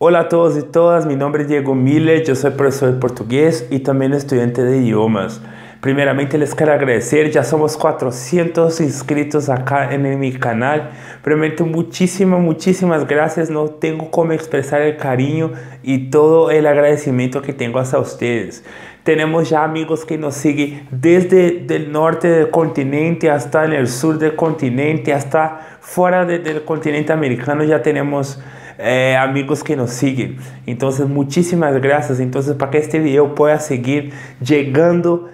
Hola a todos y todas, mi nombre es Diego Miller, yo soy profesor de portugués y también estudiante de idiomas. Primeramente les quiero agradecer, ya somos 400 inscritos acá en mi canal. Primeramente muchísimas gracias, no tengo cómo expresar el cariño y todo el agradecimiento que tengo hacia ustedes. Tenemos ya amigos que nos siguen desde el norte del continente hasta en el sur del continente, hasta fuera del continente americano ya tenemos amigos que nos siguen. Entonces muchísimas gracias. Entonces para que este video pueda seguir llegando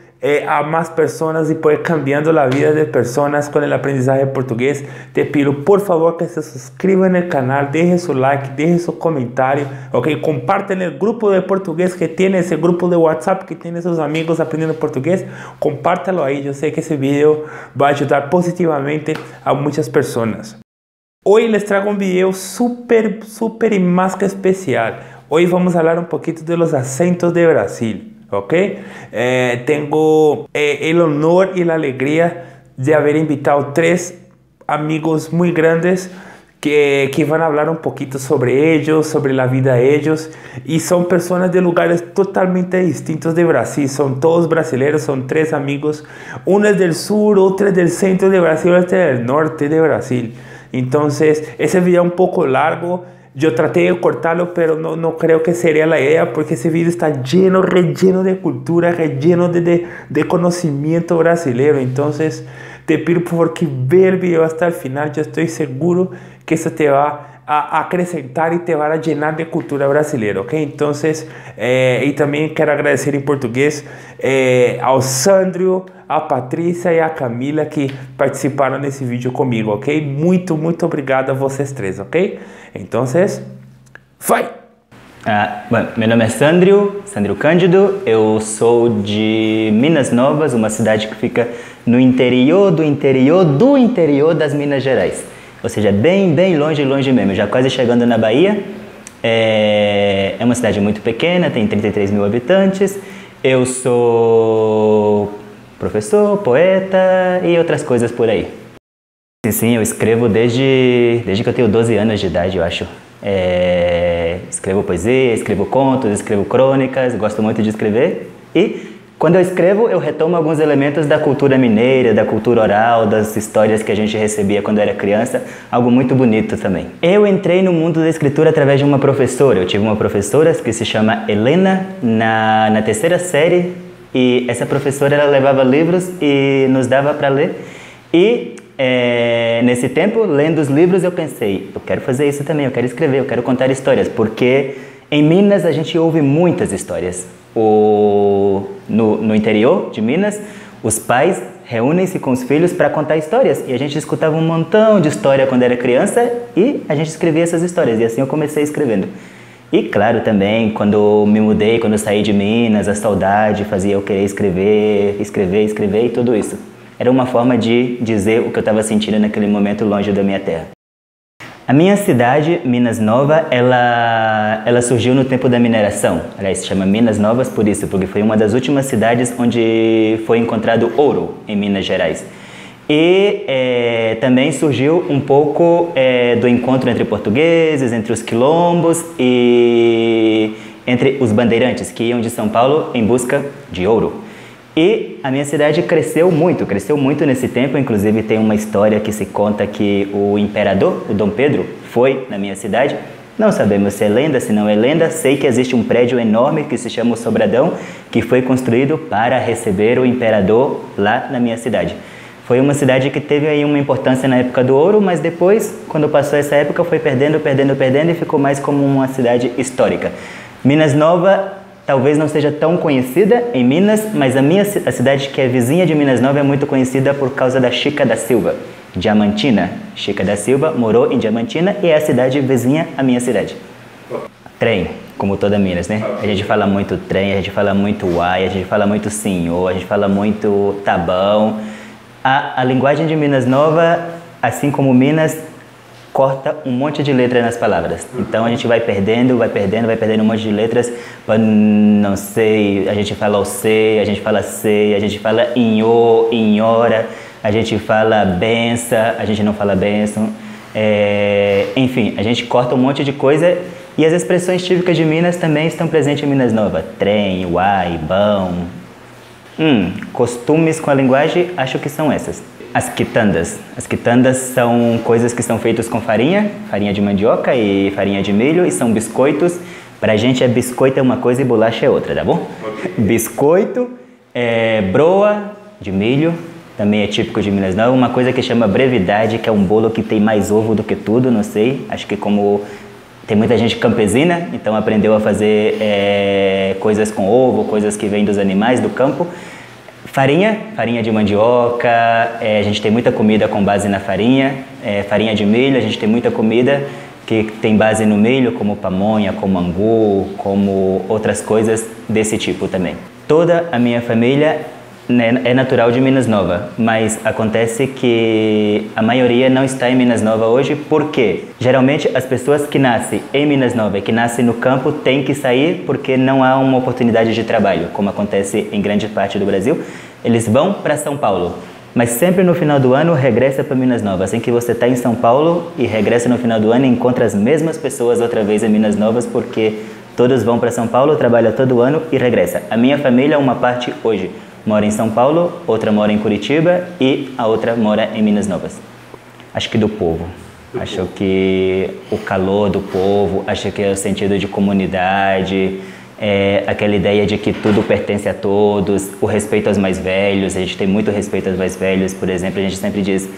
a más personas y poder cambiando la vida de personas con el aprendizaje de portugués, te pido por favor que se suscriban al canal, dejen su like, dejen su comentario, ok, comparten el grupo de portugués que tiene, ese grupo de WhatsApp que tiene sus amigos aprendiendo portugués, compártalo ahí. Yo sé que ese video va a ayudar positivamente a muchas personas. Hoy les traigo un video súper y más que especial. Hoy vamos a hablar un poquito de los acentos de Brasil. ¿Ok? Tengo el honor y la alegría de haber invitado 3 amigos muy grandes que van a hablar un poquito sobre ellos, sobre la vida de ellos, y son personas de lugares totalmente distintos de Brasil. Son todos brasileños, son 3 amigos. Uno es del sur, otro es del centro de Brasil, otro es del norte de Brasil. Entonces ese video es un poco largo. Yo traté de cortarlo, pero no creo que sería la idea, porque ese video está relleno de cultura, relleno de conocimiento brasileño. Entonces te pido por favor que vea el video hasta el final. Yo estoy seguro que eso te va a acrescentar y te va a llenar de cultura brasileña, ¿ok? Entonces, y también quiero agradecer en portugués ao Sandro, a Patrícia e a Camila que participaram nesse vídeo comigo, ok? Muito obrigado a vocês 3, ok? Então, vai! Bom, meu nome é Sandro Cândido, eu sou de Minas Novas, uma cidade que fica no interior das Minas Gerais. Ou seja, bem longe mesmo, já quase chegando na Bahia. É uma cidade muito pequena, tem 33 mil habitantes. Eu sou professor, poeta e outras coisas por aí. Sim, eu escrevo desde que eu tenho 12 anos de idade, eu acho. Escrevo poesia, escrevo contos, escrevo crônicas, gosto muito de escrever. E quando eu escrevo, eu retomo alguns elementos da cultura mineira, da cultura oral, das histórias que a gente recebia quando era criança, algo muito bonito também. Eu entrei no mundo da escritura através de uma professora. Eu tive uma professora que se chama Helena, na terceira série, e essa professora ela levava livros e nos dava para ler. E nesse tempo, lendo os livros, eu pensei, eu quero fazer isso também, eu quero escrever, eu quero contar histórias, porque em Minas a gente ouve muitas histórias. No interior de Minas, os pais reúnem-se com os filhos para contar histórias. E a gente escutava um montão de história quando era criança e a gente escrevia essas histórias. E assim eu comecei escrevendo. E claro também, quando me mudei, quando eu saí de Minas, a saudade fazia eu querer escrever e tudo isso. Era uma forma de dizer o que eu estava sentindo naquele momento longe da minha terra. A minha cidade, Minas Nova, ela surgiu no tempo da mineração. Aliás, se chama Minas Novas por isso, porque foi uma das últimas cidades onde foi encontrado ouro em Minas Gerais. E também surgiu um pouco do encontro entre portugueses, entre os quilombos e entre os bandeirantes que iam de São Paulo em busca de ouro. E a minha cidade cresceu muito nesse tempo. Inclusive tem uma história que se conta que o imperador, o Dom Pedro, foi na minha cidade. Não sabemos se é lenda, se não é lenda. Sei que existe um prédio enorme que se chama o Sobradão, que foi construído para receber o imperador lá na minha cidade. Foi uma cidade que teve aí uma importância na época do ouro, mas depois, quando passou essa época, foi perdendo e ficou mais como uma cidade histórica. Minas Nova talvez não seja tão conhecida em Minas, mas a cidade que é vizinha de Minas Nova é muito conhecida por causa da Chica da Silva, Diamantina. Chica da Silva morou em Diamantina e é a cidade vizinha à minha cidade. Trem, como toda Minas, né? A gente fala muito trem, a gente fala muito uai, a gente fala muito senhor, a gente fala muito tá bom. A linguagem de Minas Nova, assim como Minas, corta um monte de letra nas palavras. Então a gente vai perdendo um monte de letras. Não sei, a gente fala o sei, a gente fala sei, a gente fala inhô, inhora, a gente fala bença, a gente não fala benção. Enfim, a gente corta um monte de coisa E as expressões típicas de Minas também estão presentes em Minas Nova. Trem, uai, bão. Costumes com a linguagem, acho que são essas. As quitandas. As quitandas são coisas que são feitas com farinha de mandioca e farinha de milho, e são biscoitos. Pra gente biscoito é uma coisa e bolacha é outra, tá bom? Okay. Biscoito, broa de milho, também é típico de Minas Nova. Uma coisa que chama brevidade, que é um bolo que tem mais ovo do que tudo, não sei. Acho que como tem muita gente campesina, então aprendeu a fazer coisas com ovo, coisas que vêm dos animais, do campo. Farinha de mandioca, a gente tem muita comida com base na farinha. Farinha de milho, a gente tem muita comida que tem base no milho, como pamonha, como angu, como outras coisas desse tipo também. Toda a minha família é natural de Minas Nova, mas acontece que a maioria não está em Minas Nova hoje, porque geralmente as pessoas que nascem em Minas Nova e que nascem no campo têm que sair porque não há uma oportunidade de trabalho, como acontece em grande parte do Brasil. Eles vão para São Paulo, mas sempre no final do ano regressa para Minas Nova. Assim que você está em São Paulo e regressa no final do ano e encontra as mesmas pessoas outra vez em Minas Novas, porque todos vão para São Paulo, trabalham todo ano e regressa. A minha família, uma parte hoje mora em São Paulo, outra mora em Curitiba e a outra mora em Minas Novas. Acho que do povo. Acho que o calor do povo, acho que é o sentido de comunidade, aquela ideia de que tudo pertence a todos, o respeito aos mais velhos. A gente tem muito respeito aos mais velhos. Por exemplo, a gente sempre diz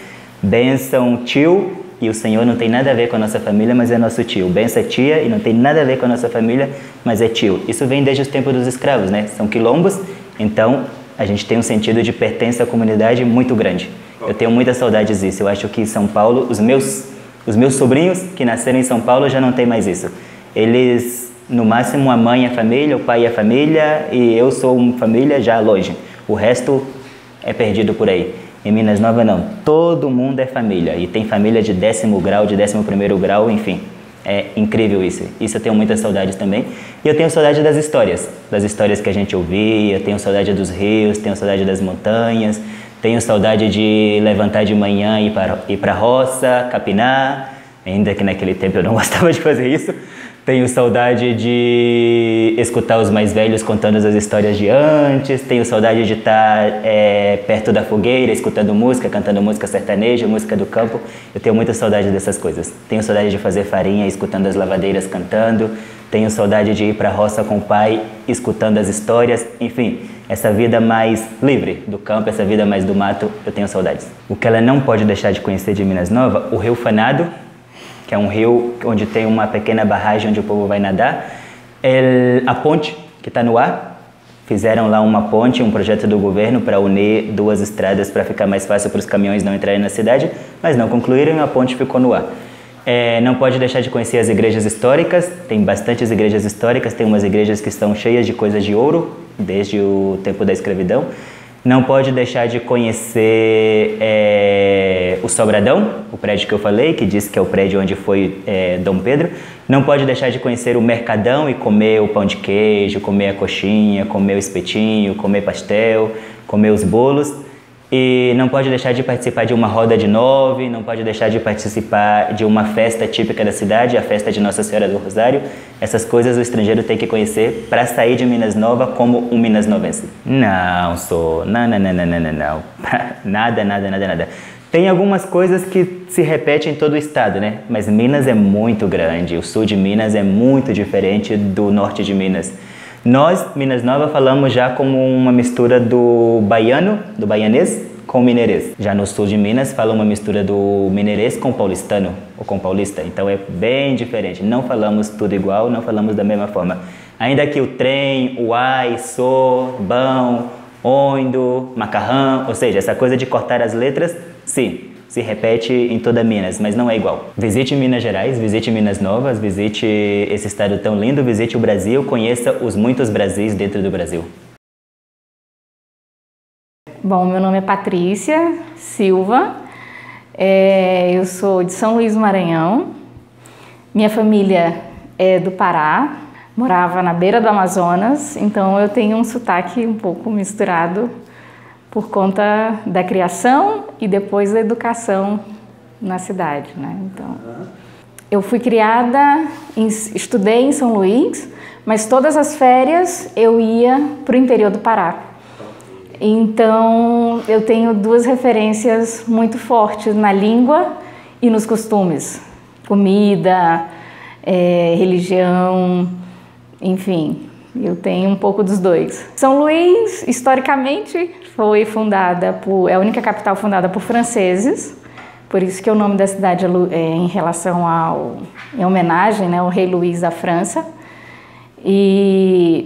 benção tio, e o Senhor não tem nada a ver com a nossa família, mas é nosso tio. Benção tia, e não tem nada a ver com a nossa família, mas é tio. Isso vem desde os tempos dos escravos, né? São quilombos, então a gente tem um sentido de pertença à comunidade muito grande. Eu tenho muitas saudades disso. Eu acho que em São Paulo, os meus sobrinhos que nasceram em São Paulo já não tem mais isso. Eles, no máximo, a mãe e a família, o pai e a família, e eu sou uma família já longe. O resto é perdido por aí. Em Minas Nova, não. Todo mundo é família. E tem família de 10º grau, de 11º grau, enfim. É incrível isso. Isso eu tenho muitas saudades também. E eu tenho saudade das histórias que a gente ouvia, tenho saudade dos rios, tenho saudade das montanhas, tenho saudade de levantar de manhã e ir para a roça, capinar, ainda que naquele tempo eu não gostava de fazer isso. Tenho saudade de escutar os mais velhos contando as histórias de antes. Tenho saudade de estar perto da fogueira, escutando música, cantando música sertaneja, música do campo. Eu tenho muita saudade dessas coisas. Tenho saudade de fazer farinha, escutando as lavadeiras cantando. Tenho saudade de ir para a roça com o pai, escutando as histórias. Enfim, essa vida mais livre do campo, essa vida mais do mato, eu tenho saudades. O que ela não pode deixar de conhecer de Minas Nova, o Rio Fanado, que é um rio onde tem uma pequena barragem onde o povo vai nadar. A ponte que está no ar, fizeram lá uma ponte, um projeto do governo para unir duas estradas para ficar mais fácil para os caminhões não entrarem na cidade, mas não concluíram e a ponte ficou no ar. Não pode deixar de conhecer as igrejas históricas, tem bastantes igrejas históricas, tem umas igrejas que estão cheias de coisas de ouro, desde o tempo da escravidão. Não pode deixar de conhecer o Sobradão, o prédio que eu falei, que diz que é o prédio onde foi Dom Pedro. Não pode deixar de conhecer o Mercadão e comer o pão de queijo, comer a coxinha, comer o espetinho, comer pastel, comer os bolos. E não pode deixar de participar de uma roda de 9, não pode deixar de participar de uma festa típica da cidade, a festa de Nossa Senhora do Rosário. Essas coisas o estrangeiro tem que conhecer para sair de Minas Nova como um minas-novense. Não. Nada. Tem algumas coisas que se repetem em todo o estado, né? Mas Minas é muito grande, o sul de Minas é muito diferente do norte de Minas. Nós, Minas Nova, falamos já como uma mistura do baiano, do baianês, com o mineirês. Já no sul de Minas, fala uma mistura do mineirês com o paulistano, ou com o paulista. Então é bem diferente. Não falamos tudo igual, não falamos da mesma forma. Ainda que o trem, o ai, so, bão, oindo, macarrão, ou seja, essa coisa de cortar as letras, sim, se repete em toda Minas, mas não é igual. Visite Minas Gerais, visite Minas Novas, visite esse estado tão lindo, visite o Brasil, conheça os muitos Brasis dentro do Brasil. Bom, meu nome é Patrícia Silva, eu sou de São Luís do Maranhão, minha família é do Pará, morava na beira do Amazonas, então eu tenho um sotaque um pouco misturado por conta da criação e depois da educação na cidade, né? Então, Eu fui criada, estudei em São Luís, mas todas as férias eu ia para o interior do Pará. Então, eu tenho duas referências muito fortes na língua e nos costumes. Comida, religião, enfim, eu tenho um pouco dos dois. São Luís, historicamente, foi fundada é a única capital fundada por franceses, por isso que o nome da cidade é em relação em homenagem, né, ao rei Luís da França.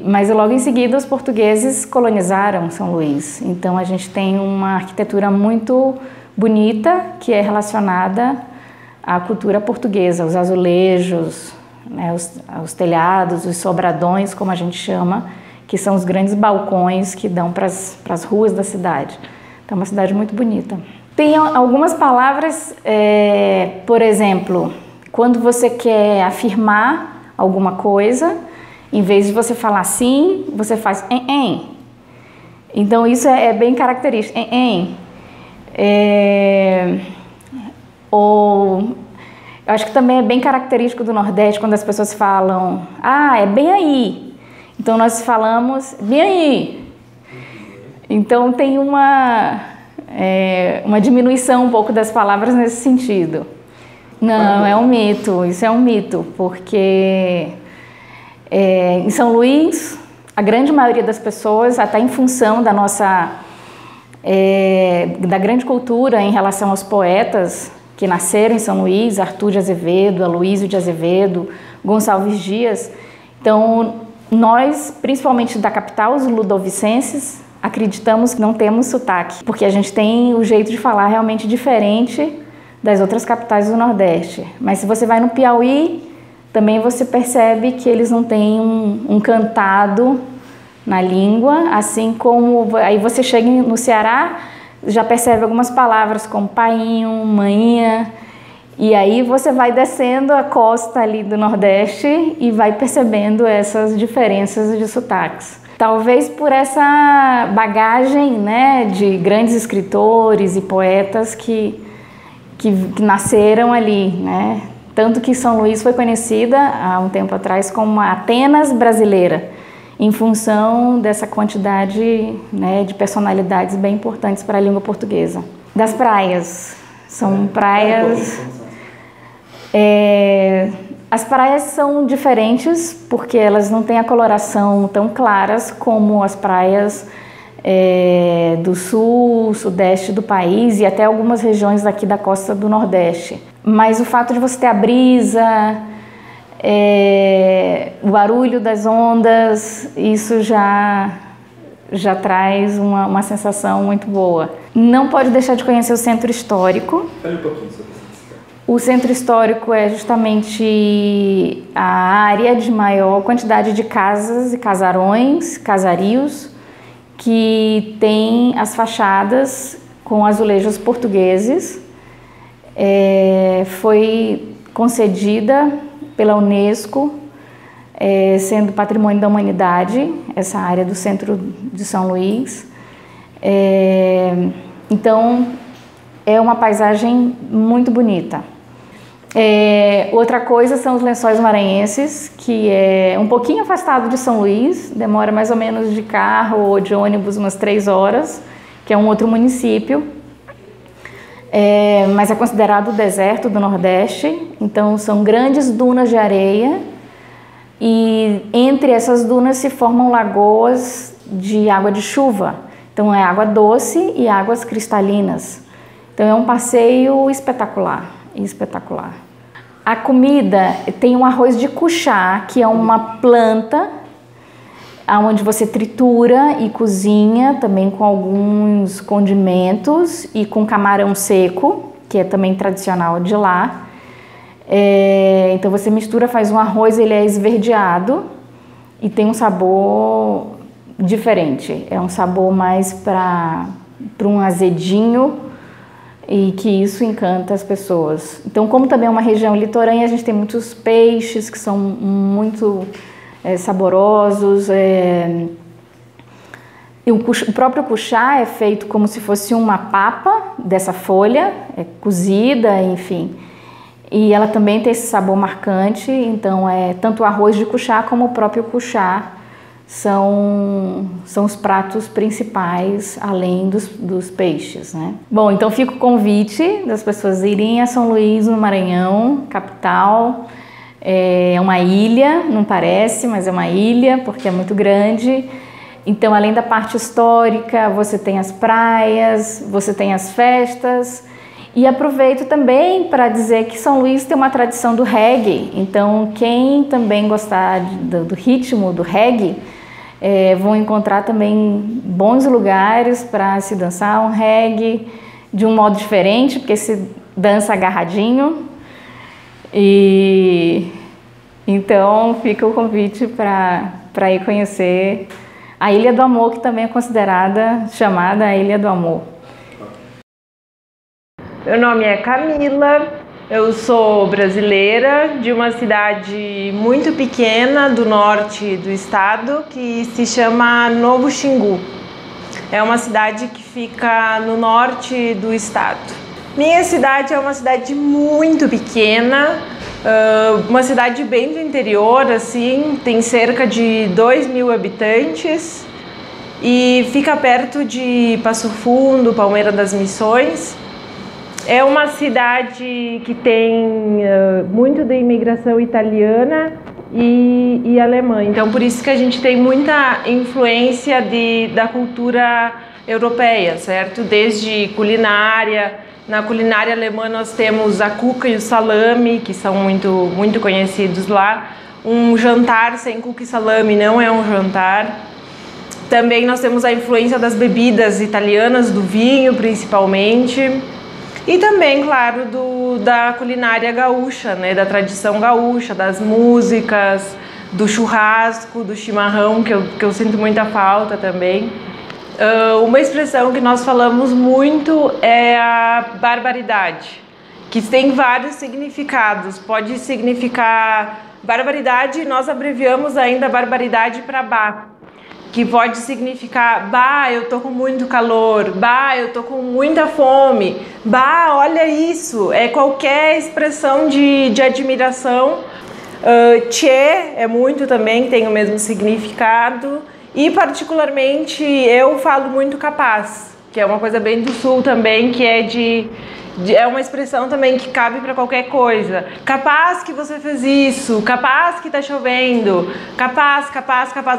Mas logo em seguida os portugueses colonizaram São Luís. Então a gente tem uma arquitetura muito bonita que é relacionada à cultura portuguesa, os azulejos, né, os telhados, os sobradões, como a gente chama, que são os grandes balcões que dão para as ruas da cidade. Então é uma cidade muito bonita. Tem algumas palavras, por exemplo, quando você quer afirmar alguma coisa, em vez de você falar sim, você faz em. Então isso é bem característico. Ou eu acho que também é bem característico do Nordeste quando as pessoas falam, é bem aí. Então nós falamos bem aí. Então tem uma diminuição um pouco das palavras nesse sentido. Não, é um mito, isso é um mito, porque em São Luís, a grande maioria das pessoas, até em função da grande cultura em relação aos poetas que nasceram em São Luís, Arthur de Azevedo, Aloísio de Azevedo, Gonçalves Dias. Então, nós, principalmente da capital, os ludovicenses, acreditamos que não temos sotaque, porque a gente tem o jeito de falar realmente diferente das outras capitais do Nordeste. Mas se você vai no Piauí, também você percebe que eles não têm um cantado na língua, assim como aí você chega no Ceará, já percebe algumas palavras como painho, manhinha, e aí você vai descendo a costa ali do Nordeste e vai percebendo essas diferenças de sotaques. Talvez por essa bagagem, né, de grandes escritores e poetas que nasceram ali, né? Tanto que São Luís foi conhecida há um tempo atrás como a Atenas brasileira, em função dessa quantidade, né, de personalidades bem importantes para a língua portuguesa. Das praias, são praias... As praias são diferentes porque elas não têm a coloração tão claras como as praias do sul, sudeste do país e até algumas regiões daqui da costa do Nordeste. Mas o fato de você ter a brisa, o barulho das ondas, isso já traz uma sensação muito boa. Não pode deixar de conhecer o centro histórico. Fale um pouquinho sobre isso. O centro histórico é justamente a área de maior quantidade de casas e casarões, casarios, que tem as fachadas com azulejos portugueses. Foi concedida pela Unesco, sendo Patrimônio da Humanidade, essa área do centro de São Luís. Então, é uma paisagem muito bonita. Outra coisa são os Lençóis Maranhenses, que é um pouquinho afastado de São Luís, demora mais ou menos de carro ou de ônibus umas 3 horas, que é um outro município, mas é considerado o deserto do Nordeste. Então são grandes dunas de areia e entre essas dunas se formam lagoas de água de chuva. Então é água doce e águas cristalinas. Então é um passeio espetacular, espetacular. A comida tem um arroz de cuchá, que é uma planta onde você tritura e cozinha também com alguns condimentos e com camarão seco, que é também tradicional de lá. Então você mistura, faz um arroz, ele é esverdeado e tem um sabor diferente. É um sabor mais para um azedinho, e que isso encanta as pessoas. Então, como também é uma região litorânea, a gente tem muitos peixes que são muito saborosos. E o próprio cuchá é feito como se fosse uma papa dessa folha, cozida, enfim. E ela também tem esse sabor marcante, então tanto o arroz de cuchá como o próprio cuchá são os pratos principais, além dos peixes, né? Bom, então fica o convite das pessoas irem a São Luís, no Maranhão, capital. É uma ilha, não parece, mas é uma ilha, porque é muito grande. Então, além da parte histórica, você tem as praias, você tem as festas. E aproveito também para dizer que São Luís tem uma tradição do reggae. Então, quem também gostar do ritmo do reggae, vão encontrar também bons lugares para se dançar um reggae de um modo diferente, porque se dança agarradinho. E então fica o convite para ir conhecer a Ilha do Amor, que também é chamada a Ilha do Amor. Meu nome é Camila, eu sou brasileira de uma cidade muito pequena do norte do estado que se chama Novo Xingu. É uma cidade que fica no norte do estado. Minha cidade é uma cidade muito pequena, uma cidade bem do interior, assim, tem cerca de 2.000 habitantes e fica perto de Passo Fundo, Palmeira das Missões. É uma cidade que tem muito da imigração italiana e alemã, então por isso que a gente tem muita influência da cultura europeia, certo? Desde culinária. Na culinária alemã nós temos a cuca e o salame, que são muito conhecidos lá. Um jantar sem cuca e salame não é um jantar. Também nós temos a influência das bebidas italianas, do vinho principalmente. E também, claro, da culinária gaúcha, né? Da tradição gaúcha, das músicas, do churrasco, do chimarrão, que eu sinto muita falta também. Uma expressão que nós falamos muito é a barbaridade, que tem vários significados. Pode significar barbaridade, nós abreviamos ainda a barbaridade para bah, que pode significar bah, eu tô com muito calor, bah, eu tô com muita fome, bah, olha isso. É qualquer expressão de admiração. Tchê é muito também, tem o mesmo significado. E particularmente eu falo muito capaz, que é uma coisa bem do sul também, que é uma expressão também que cabe para qualquer coisa. Capaz que você fez isso, capaz que tá chovendo, capaz,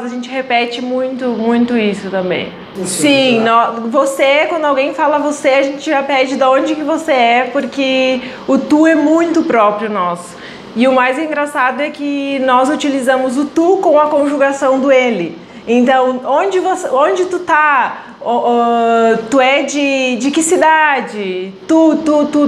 a gente repete muito isso também. Sim, você, quando alguém fala você, a gente já pede de onde que você é, porque o tu é muito próprio nosso. E o mais engraçado é que nós utilizamos o tu com a conjugação do ele. Então, onde tu tá? Tu é de que cidade? Tu,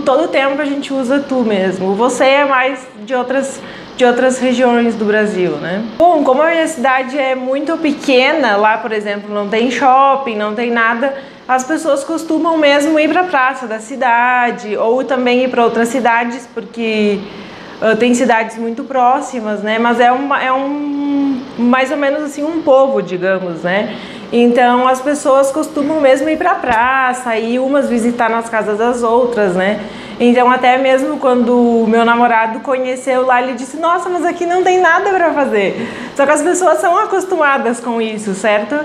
todo tempo a gente usa tu mesmo. Você é mais de outras regiões do Brasil, né? Bom, como a minha cidade é muito pequena, lá, por exemplo, não tem shopping, não tem nada, as pessoas costumam mesmo ir para a praça da cidade ou também ir para outras cidades, porque tem cidades muito próximas, né? Mas é mais ou menos assim um povo, digamos, né? Então as pessoas costumam mesmo ir para a praça e umas visitar nas casas das outras, né? Então até mesmo quando o meu namorado conheceu lá, ele disse: nossa, mas aqui não tem nada para fazer. Só que as pessoas são acostumadas com isso, certo?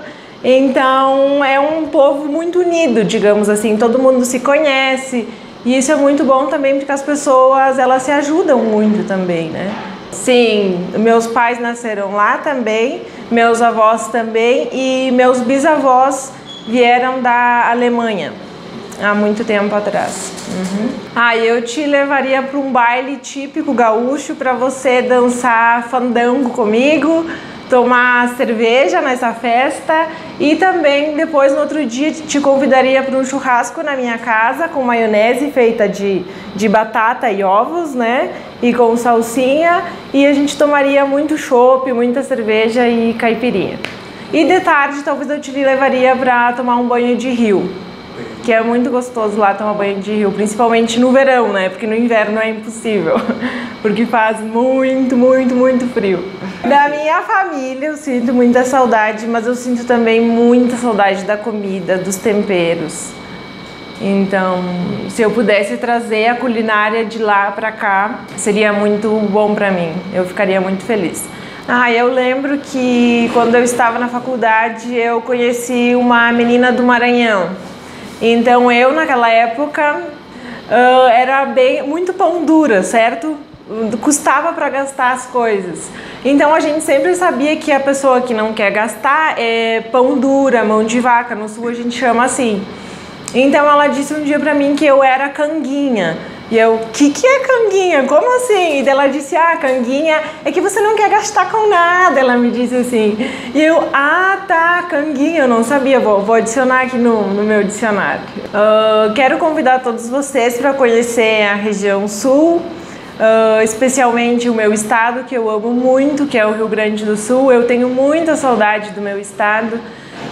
Então é um povo muito unido, digamos assim, todo mundo se conhece. E isso é muito bom também, porque as pessoas, elas se ajudam muito também, né? Sim, meus pais nasceram lá também, meus avós também, e meus bisavós vieram da Alemanha há muito tempo atrás. Eu te levaria para um baile típico gaúcho para você dançar fandango comigo, tomar cerveja nessa festa e também depois no outro dia te convidaria para um churrasco na minha casa com maionese feita de batata e ovos, né? E com salsinha, e a gente tomaria muito chopp, muita cerveja e caipirinha. E de tarde talvez eu te levaria para tomar um banho de rio, que é muito gostoso lá tomar banho de rio, principalmente no verão, né? Porque no inverno é impossível, porque faz muito frio. Da minha família eu sinto muita saudade, mas eu sinto também muita saudade da comida, dos temperos. Então, se eu pudesse trazer a culinária de lá para cá, seria muito bom para mim. Eu ficaria muito feliz. Eu lembro que quando eu estava na faculdade, eu conheci uma menina do Maranhão. Então, eu naquela época era muito pão dura, certo? Custava para gastar as coisas. Então a gente sempre sabia que a pessoa que não quer gastar é pão dura, mão de vaca. No sul a gente chama assim. Então ela disse um dia pra mim que eu era canguinha. E eu, que é canguinha? Como assim? E ela disse, canguinha é que você não quer gastar com nada. Ela me disse assim. E eu, tá, canguinha, eu não sabia. Vou adicionar aqui no meu dicionário. Quero convidar todos vocês para conhecer a região sul. Especialmente o meu estado, que eu amo muito, que é o Rio Grande do Sul. Eu tenho muita saudade do meu estado,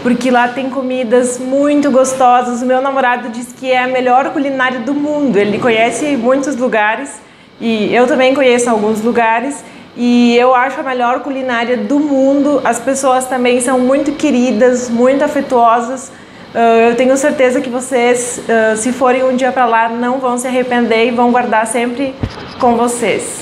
porque lá tem comidas muito gostosas. O meu namorado diz que é a melhor culinária do mundo. Ele conhece muitos lugares e eu também conheço alguns lugares. E eu acho a melhor culinária do mundo. As pessoas também são muito queridas, muito afetuosas. Eu tenho certeza que vocês, se forem um dia para lá, não vão se arrepender e vão guardar sempre com vocês.